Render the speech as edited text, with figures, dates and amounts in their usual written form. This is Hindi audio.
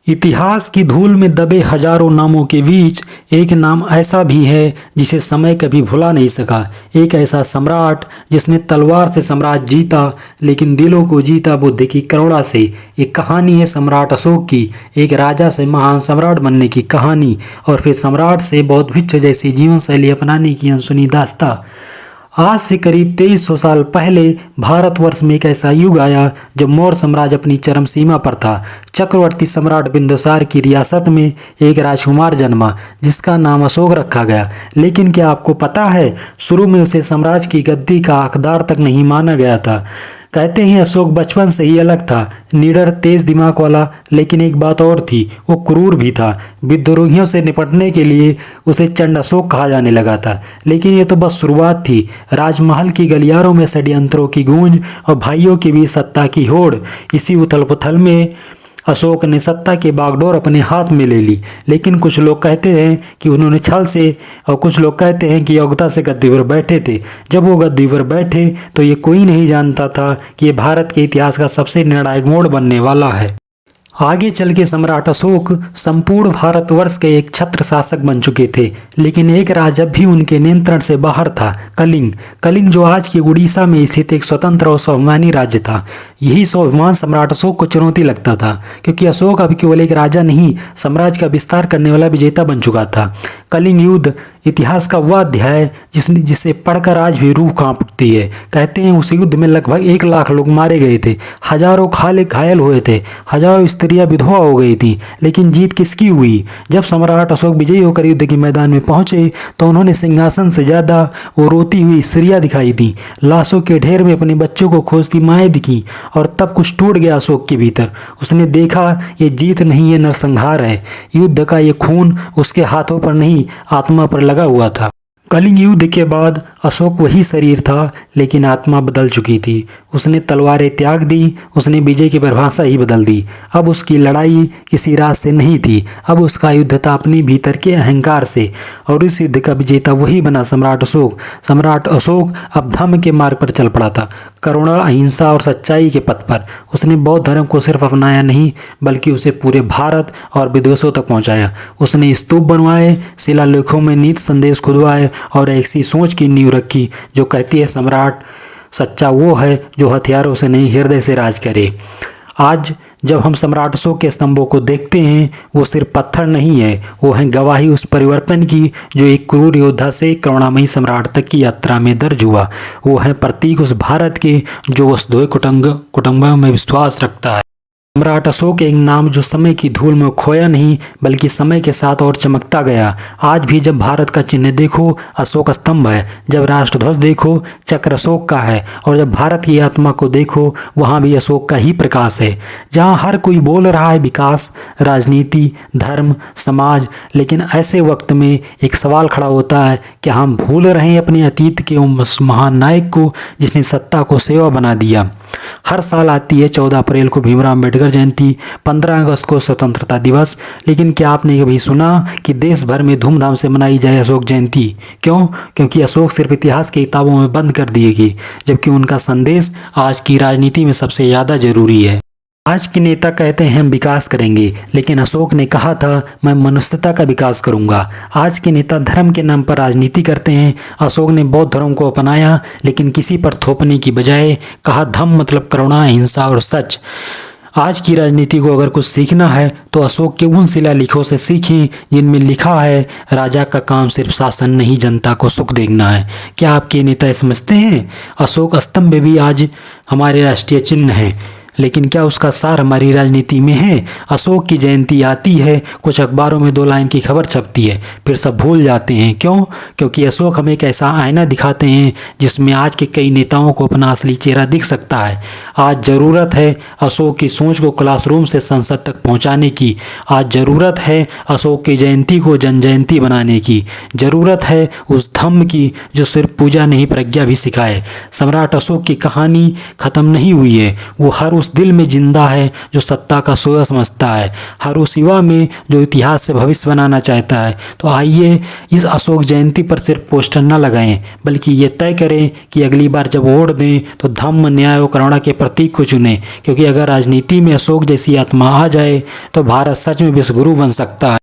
इतिहास की धूल में दबे हजारों नामों के बीच एक नाम ऐसा भी है जिसे समय कभी भुला नहीं सका। एक ऐसा सम्राट जिसने तलवार से साम्राज्य जीता लेकिन दिलों को जीता बुद्धि की करुणा से। एक कहानी है सम्राट अशोक की, एक राजा से महान सम्राट बनने की कहानी और फिर सम्राट से बौद्ध भिक्षु जैसी जीवन शैली अपनाने की अनसुनी दास्तां। आज से करीब 2300 साल पहले भारतवर्ष में एक ऐसा युग आया जब मौर्य साम्राज्य अपनी चरम सीमा पर था। चक्रवर्ती सम्राट बिंदुसार की रियासत में एक राजकुमार जन्मा जिसका नाम अशोक रखा गया। लेकिन क्या आपको पता है, शुरू में उसे साम्राज्य की गद्दी का हकदार तक नहीं माना गया था। कहते हैं अशोक बचपन से ही अलग था, निडर तेज दिमाग वाला। लेकिन एक बात और थी, वो क्रूर भी था। विद्रोहियों से निपटने के लिए उसे चंड अशोक कहा जाने लगा था। लेकिन ये तो बस शुरुआत थी। राजमहल की गलियारों में षड्यंत्रों की गूंज और भाइयों के बीच सत्ता की होड़। इसी उथल पुथल में अशोक ने सत्ता के बागडोर अपने हाथ में ले ली। लेकिन कुछ लोग कहते हैं कि उन्होंने छल से और कुछ लोग कहते हैं कि योग्यता से गद्दी पर बैठे थे। जब वो गद्दी पर बैठे तो ये कोई नहीं जानता था कि ये भारत के इतिहास का सबसे निर्णायक मोड़ बनने वाला है। आगे चल के सम्राट अशोक संपूर्ण भारतवर्ष के एक छत्र शासक बन चुके थे। लेकिन एक राज्य भी उनके नियंत्रण से बाहर था, कलिंग। कलिंग जो आज की उड़ीसा में स्थित एक स्वतंत्र और स्वाभिमानी राज्य था। यही स्वाभिमान सम्राट अशोक को चुनौती लगता था, क्योंकि अशोक अब केवल एक राजा नहीं, साम्राज्य का विस्तार करने वाला विजेता बन चुका था। कलिंग युद्ध इतिहास का वह अध्याय जिसे पढ़कर आज भी रूह कांप उठती है। कहते हैं उस युद्ध में लगभग 1 लाख लोग मारे गए थे, हजारों घायल हुए थे, हजारों स्त्रियां विधवा हो गई थी। लेकिन जीत किसकी हुई? जब सम्राट अशोक विजयी होकर युद्ध के मैदान में पहुंचे तो उन्होंने सिंहासन से ज्यादा वो रोती हुई स्त्रियां दिखाई दी। लाशों के ढेर में अपने बच्चों को खोजती माएँ दिखी। और तब कुछ टूट गया अशोक के भीतर। उसने देखा ये जीत नहीं, ये नरसंहार है। युद्ध का ये खून उसके हाथों पर नहीं, आत्मा पर लगा हुआ था। कलिंग युद्ध के बाद अशोक वही शरीर था, लेकिन आत्मा बदल चुकी थी। उसने तलवारें त्याग दी, उसने विजय की परिभाषा ही बदल दी। अब उसकी लड़ाई किसी राज से नहीं थी, अब उसका युद्ध था अपने भीतर के अहंकार से। और इस युद्ध का विजेता वही बना सम्राट अशोक। सम्राट अशोक अब धर्म के मार्ग पर चल पड़ा था, करुणा, अहिंसा और सच्चाई के पथ पर। उसने बौद्ध धर्म को सिर्फ अपनाया नहीं, बल्कि उसे पूरे भारत और विदेशों तक पहुंचाया। उसने स्तूप बनवाए, शिलालेखों में नीति संदेश खुदवाए और ऐसी सोच की नींव रखी जो कहती है सम्राट सच्चा वो है जो हथियारों से नहीं, हृदय से राज करे। आज जब हम सम्राट अशोक के स्तंभों को देखते हैं, वो सिर्फ पत्थर नहीं है, वो है गवाही उस परिवर्तन की जो एक क्रूर योद्धा से करुणामयी सम्राट तक की यात्रा में दर्ज हुआ। वो है प्रतीक उस भारत के जो वसुधैव कुटुंबकम में विश्वास रखता है। सम्राट अशोक एक नाम जो समय की धूल में खोया नहीं, बल्कि समय के साथ और चमकता गया। आज भी जब भारत का चिन्ह देखो, अशोक स्तंभ है। जब राष्ट्रध्वज देखो, चक्र अशोक का है। और जब भारत की आत्मा को देखो, वहाँ भी अशोक का ही प्रकाश है। जहाँ हर कोई बोल रहा है विकास, राजनीति, धर्म, समाज, लेकिन ऐसे वक्त में एक सवाल खड़ा होता है कि हम भूल रहे हैं अपने अतीत के उस महान नायक को जिसने सत्ता को सेवा बना दिया। हर साल आती है 14 अप्रैल को भीमराव अम्बेडकर जयंती, 15 अगस्त को स्वतंत्रता दिवस। लेकिन क्या आपने कभी सुना कि देश भर में धूमधाम से मनाई जाए अशोक जयंती? क्यों? क्योंकि अशोक सिर्फ इतिहास की किताबों में बंद कर दिए गए, जबकि उनका संदेश आज की राजनीति में सबसे ज़्यादा जरूरी है। आज के नेता कहते हैं हम विकास करेंगे, लेकिन अशोक ने कहा था मैं मनुष्यता का विकास करूंगा। आज के नेता धर्म के नाम पर राजनीति करते हैं। अशोक ने बौद्ध धर्म को अपनाया, लेकिन किसी पर थोपने की बजाय कहा धम्म मतलब करुणा, अहिंसा और सच। आज की राजनीति को अगर कुछ सीखना है तो अशोक के उन शिलालेखों से सीखें जिनमें लिखा है राजा का काम सिर्फ शासन नहीं, जनता को सुख देखना है। क्या आपके नेता समझते हैं अशोक स्तंभ भी आज हमारे राष्ट्रीय चिन्ह है, लेकिन क्या उसका सार हमारी राजनीति में है? अशोक की जयंती आती है, कुछ अखबारों में 2 लाइन की खबर छपती है, फिर सब भूल जाते हैं। क्यों? क्योंकि अशोक हमें एक ऐसा आईना दिखाते हैं जिसमें आज के कई नेताओं को अपना असली चेहरा दिख सकता है। आज ज़रूरत है अशोक की सोच को क्लासरूम से संसद तक पहुँचाने की। आज ज़रूरत है अशोक की जयंती को जन जयंती बनाने की। ज़रूरत है उस धम्म की जो सिर्फ पूजा नहीं, प्रज्ञा भी सिखाए। सम्राट अशोक की कहानी ख़त्म नहीं हुई है, वो हर उस उस दिल में जिंदा है जो सत्ता का सोया समझता है, हर उस युवा में जो इतिहास से भविष्य बनाना चाहता है। तो आइए इस अशोक जयंती पर सिर्फ पोस्टर न लगाएं, बल्कि ये तय करें कि अगली बार जब वोट दें तो धम्म, न्याय और करुणा के प्रतीक को चुनें, क्योंकि अगर राजनीति में अशोक जैसी आत्मा आ जाए तो भारत सच में विश्व गुरु बन सकता है।